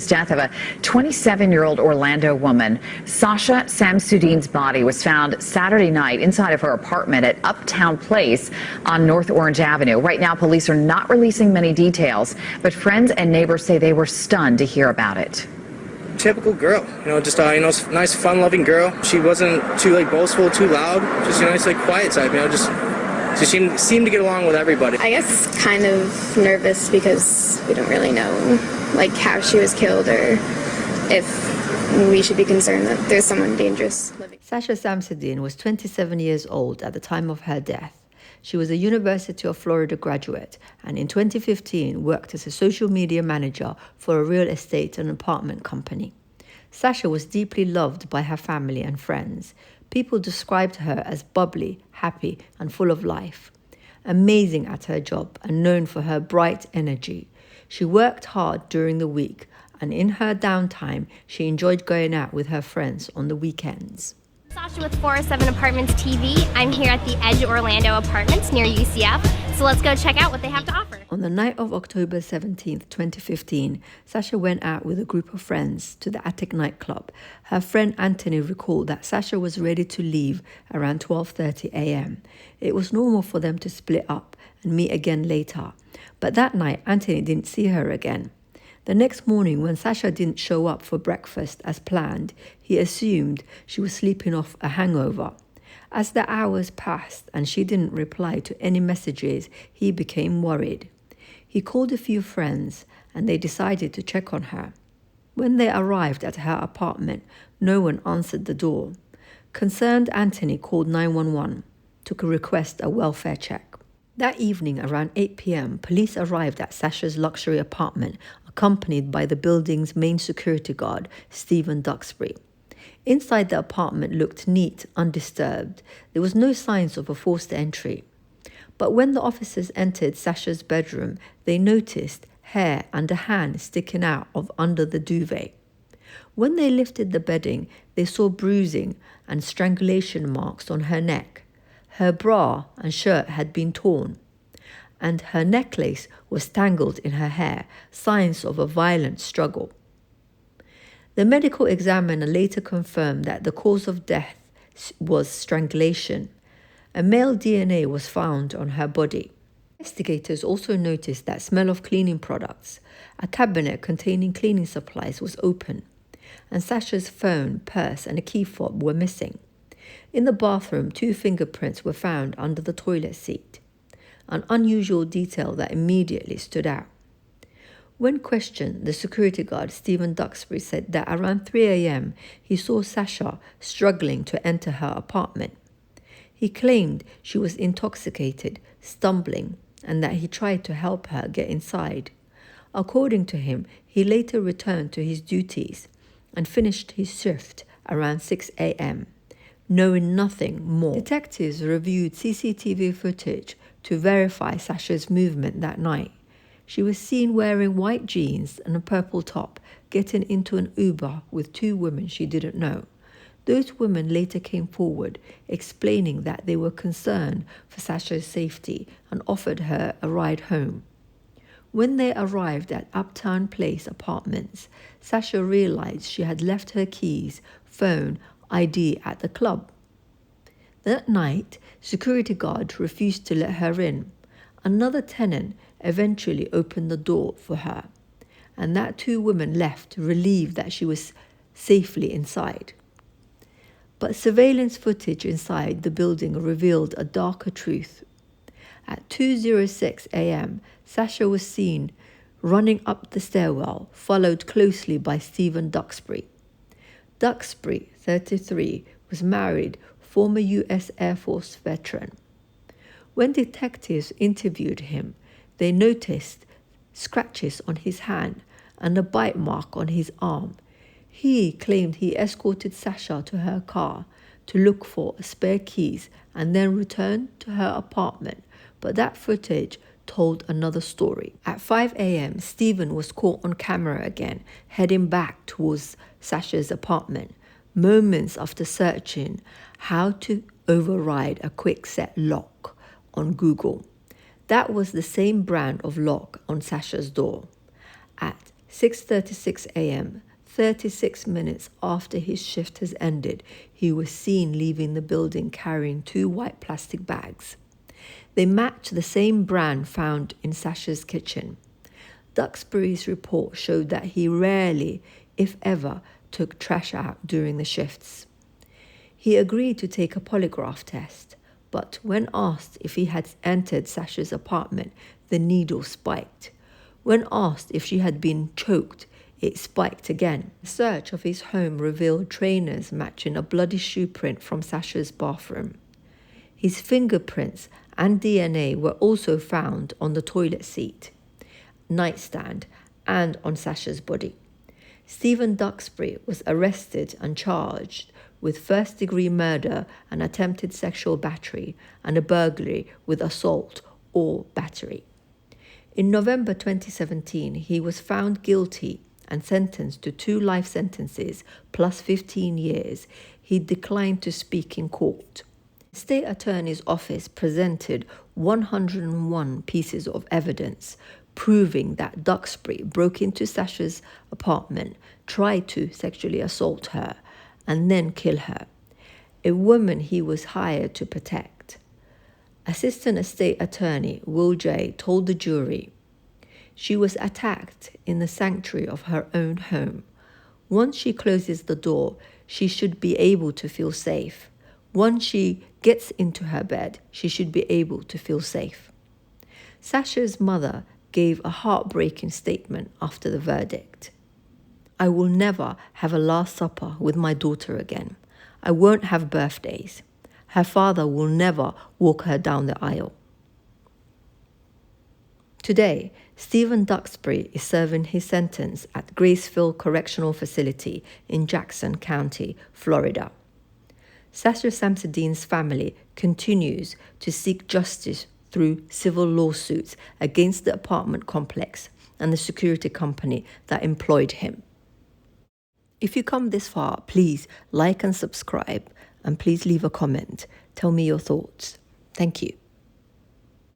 Death of a 27-year-old Orlando woman. Sasha Samsudean's body was found Saturday night inside of her apartment at Uptown Place on North Orange Avenue. Right now, police are not releasing many details, but friends and neighbors say they were stunned to hear about it. Typical girl, just nice, fun-loving girl. She wasn't too boastful, too loud. Just nice, quiet type. She seemed to get along with everybody. I guess kind of nervous because we don't really know how she was killed or if we should be concerned that there's someone dangerous living. Sasha Samsudean was 27 years old at the time of her death. She was a University of Florida graduate and in 2015 worked as a social media manager for a real estate and apartment company. Sasha was deeply loved by her family and friends. People described her as bubbly, happy, and full of life. Amazing at her job and known for her bright energy. She worked hard during the week, and in her downtime, she enjoyed going out with her friends on the weekends. Sasha with 407 Apartments TV. I'm here at the Edge Orlando Apartments near UCF, so let's go check out what they have to offer. On the night of October 17th, 2015, Sasha went out with a group of friends to the Attic nightclub. Her friend Anthony recalled that Sasha was ready to leave around 12:30 a.m. It was normal for them to split up and meet again later, but that night Anthony didn't see her again. The next morning, when Sasha didn't show up for breakfast as planned, he assumed she was sleeping off a hangover. As the hours passed and she didn't reply to any messages, he became worried. He called a few friends and they decided to check on her. When they arrived at her apartment, no one answered the door. Concerned Anthony called 911 to request a welfare check. That evening, around 8 p.m., police arrived at Sasha's luxury apartment, accompanied by the building's main security guard, Stephen Duxbury. Inside the apartment looked neat, undisturbed. There was no signs of a forced entry. But when the officers entered Sasha's bedroom, they noticed hair and a hand sticking out of under the duvet. When they lifted the bedding, they saw bruising and strangulation marks on her neck. Her bra and shirt had been torn, and her necklace was tangled in her hair, signs of a violent struggle. The medical examiner later confirmed that the cause of death was strangulation. A male DNA was found on her body. Investigators also noticed that smell of cleaning products. A cabinet containing cleaning supplies was open, and Sasha's phone, purse, and a key fob were missing. In the bathroom, 2 fingerprints were found under the toilet seat, an unusual detail that immediately stood out. When questioned, the security guard, Stephen Duxbury, said that around 3 a.m. he saw Sasha struggling to enter her apartment. He claimed she was intoxicated, stumbling, and that he tried to help her get inside. According to him, he later returned to his duties and finished his shift around 6 a.m., knowing nothing more. Detectives reviewed CCTV footage to verify Sasha's movement that night. She was seen wearing white jeans and a purple top, getting into an Uber with 2 women she didn't know. Those women later came forward, explaining that they were concerned for Sasha's safety and offered her a ride home. When they arrived at Uptown Place Apartments, Sasha realized she had left her keys, phone, ID at the club. That night, security guards refused to let her in. Another tenant eventually opened the door for her, and that 2 women left, relieved that she was safely inside. But surveillance footage inside the building revealed a darker truth. At 2:06 a.m., Sasha was seen running up the stairwell, followed closely by Stephen Duxbury. Duxbury, 33, was married, former U.S. Air Force veteran. When detectives interviewed him, they noticed scratches on his hand and a bite mark on his arm. He claimed he escorted Sasha to her car to look for spare keys and then returned to her apartment, but that footage told another story. At 5 a.m., Stephen was caught on camera again, heading back towards Sasha's apartment, moments after searching how to override a quick-set lock on Google. That was the same brand of lock on Sasha's door. At 6:36 a.m., 36 minutes after his shift has ended, he was seen leaving the building carrying 2 white plastic bags. They match the same brand found in Sasha's kitchen. Duxbury's report showed that he rarely, if ever, took trash out during the shifts. He agreed to take a polygraph test, but when asked if he had entered Sasha's apartment, the needle spiked. When asked if she had been choked, it spiked again. A search of his home revealed trainers matching a bloody shoe print from Sasha's bathroom. His fingerprints and DNA were also found on the toilet seat, nightstand, and on Sasha's body. Stephen Duxbury was arrested and charged with first-degree murder and attempted sexual battery and a burglary with assault or battery. In November 2017, he was found guilty and sentenced to 2 life sentences plus 15 years. He declined to speak in court. The State Attorney's Office presented 101 pieces of evidence proving that Duxbury broke into Sasha's apartment, tried to sexually assault her, and then kill her, a woman he was hired to protect. Assistant State Attorney Will J. told the jury, "She was attacked in the sanctuary of her own home. Once she closes the door, she should be able to feel safe. Once she gets into her bed, she should be able to feel safe." Sasha's mother gave a heartbreaking statement after the verdict. "I will never have a Last Supper with my daughter again. I won't have birthdays. Her father will never walk her down the aisle." Today, Stephen Duxbury is serving his sentence at Gracefield Correctional Facility in Jackson County, Florida. Sasha Samsudean's family continues to seek justice through civil lawsuits against the apartment complex and the security company that employed him. If you come this far, please like and subscribe, and please leave a comment. Tell me your thoughts. Thank you.